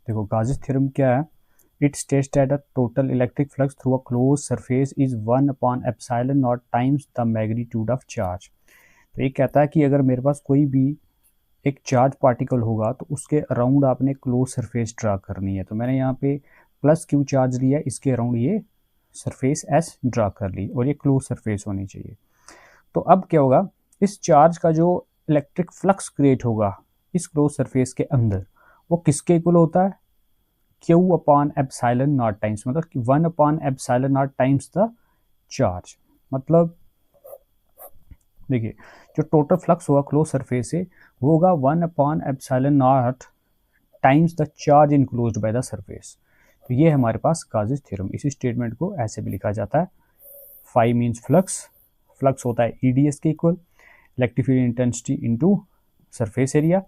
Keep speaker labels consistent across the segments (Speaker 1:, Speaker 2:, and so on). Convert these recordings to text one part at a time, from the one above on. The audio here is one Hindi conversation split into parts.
Speaker 1: देखो गाउस थ्योरम क्या है, it states that the total electric flux through a closed surface is 1/ε0 times the magnitude of charge. तो ये कहता है कि अगर मेरे पास कोई भी एक चार्ज पार्टिकल होगा तो उसके अराउंड आपने क्लोज सरफेस ड्रा करनी है। तो मैंने यहाँ पे प्लस क्यू चार्ज लिया, इसके अराउंड ये सरफेस एस ड्रा कर ली और ये क्लोज सरफेस होनी चाहिए। तो अब क्या होगा, इस चार्ज का जो इलेक्ट्रिक फ्लक्स क्रिएट होगा इस क्लोज सरफेस के अंदर, वो किसके इक्वल होता है, Q/ε0 टाइम्स, मतलब 1/ε0 टाइम्स द चार्ज। मतलब देखिए जो टोटल फ्लक्स होगा क्लोज सरफेस से वो होगा 1/ε0 times the charge enclosed by the surface. तो ये हमारे पास गाउस थ्योरम। इसी स्टेटमेंट को ऐसे भी लिखा जाता है, फाई मीन्स फ्लक्स, फ्लक्स होता है EDS के equal, electric field intensity into surface area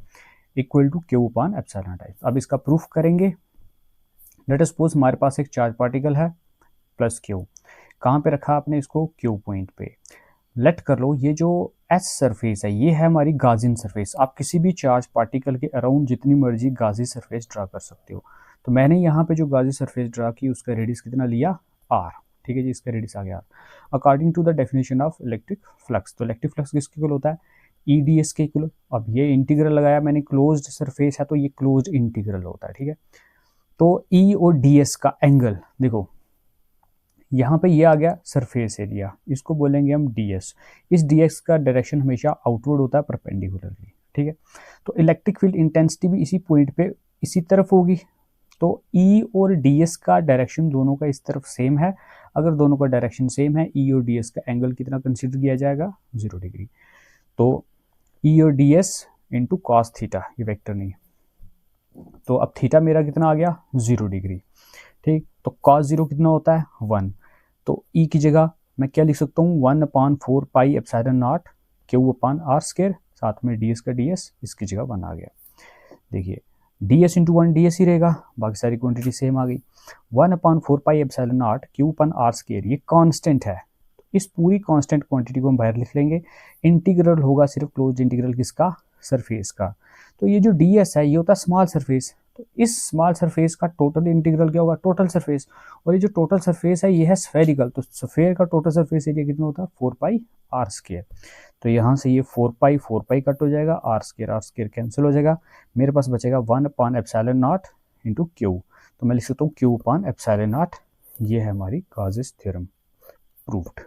Speaker 1: equal to Q/ε0। अब इसका प्रूफ करेंगे। लेट अस सपोज हमारे पास एक चार्ज पार्टिकल है प्लस Q, कहाँ पे रखा आपने इसको, Q पॉइंट पे। लेट कर लो ये जो S सरफेस है ये है हमारी गाजिन सरफेस। आप किसी भी चार्ज पार्टिकल के अराउंड जितनी मर्जी गाजी सरफेस ड्रा कर सकते हो। तो मैंने यहाँ पे जो गाजी सरफेस ड्रा की उसका रेडियस कितना लिया, R। ठीक है जी, इसका रेडियस आ गया R। According to the definition of electric flux, तो इलेक्ट्रिक फ्लक्स किसके इक्वल होता है, EDS के इक्वल। अब ये इंटीग्रल लगाया मैंने, क्लोज्ड सरफेस है तो ये क्लोज्ड इंटीग्रल होता है। ठीक है, तो E और DS का एंगल देखो, यहाँ पे ये आ गया सरफेस एरिया, इसको बोलेंगे हम DS। इस DS का डायरेक्शन हमेशा आउटवर्ड होता है परपेंडिकुलरली। ठीक है, तो इलेक्ट्रिक फील्ड इंटेंसिटी भी इसी पॉइंट पे इसी तरफ होगी। तो E और DS का डायरेक्शन दोनों का इस तरफ सेम है। अगर दोनों का डायरेक्शन सेम है, E और DS का एंगल कितना कंसिडर किया जाएगा, 0 डिग्री। तो E और DS इंटू कॉस थीटा, ये वेक्टर नहीं, तो अब थीटा मेरा कितना आ गया, 0 डिग्री। ठीक, तो कॉस 0 कितना होता है, 1। तो E की जगह मैं क्या लिख सकता हूँ, 1/4πε0 Q/r², साथ में DS का DS, इसकी जगह 1 आ गया। देखिए DS इंटू 1 DS ही रहेगा, बाकी सारी क्वांटिटी सेम आ गई। 1/4πε0 Q/r², ये कांस्टेंट है। इस पूरी कांस्टेंट क्वांटिटी को हम बाहर लिख लेंगे। इंटीग्रल होगा सिर्फ क्लोज्ड इंटीग्रल किसका, सरफेस का। तो ये जो DS है ये होता है स्मॉल सरफेस। तो इस स्मॉल सरफेस का टोटल इंटीग्रल क्या होगा, टोटल सरफेस। और ये जो टोटल सरफेस है ये है स्फेरिकल, तो स्फेयर का टोटल सरफेस एरिया कितना होता है, 4πr²। तो यहाँ से ये 4π कट हो जाएगा, r² कैंसिल हो जाएगा, मेरे पास बचेगा 1/ε0 इंटू Q। तो मैं लिख सकता हूँ Q/ε0। ये है हमारी गाउस थ्योरम प्रूव्ड।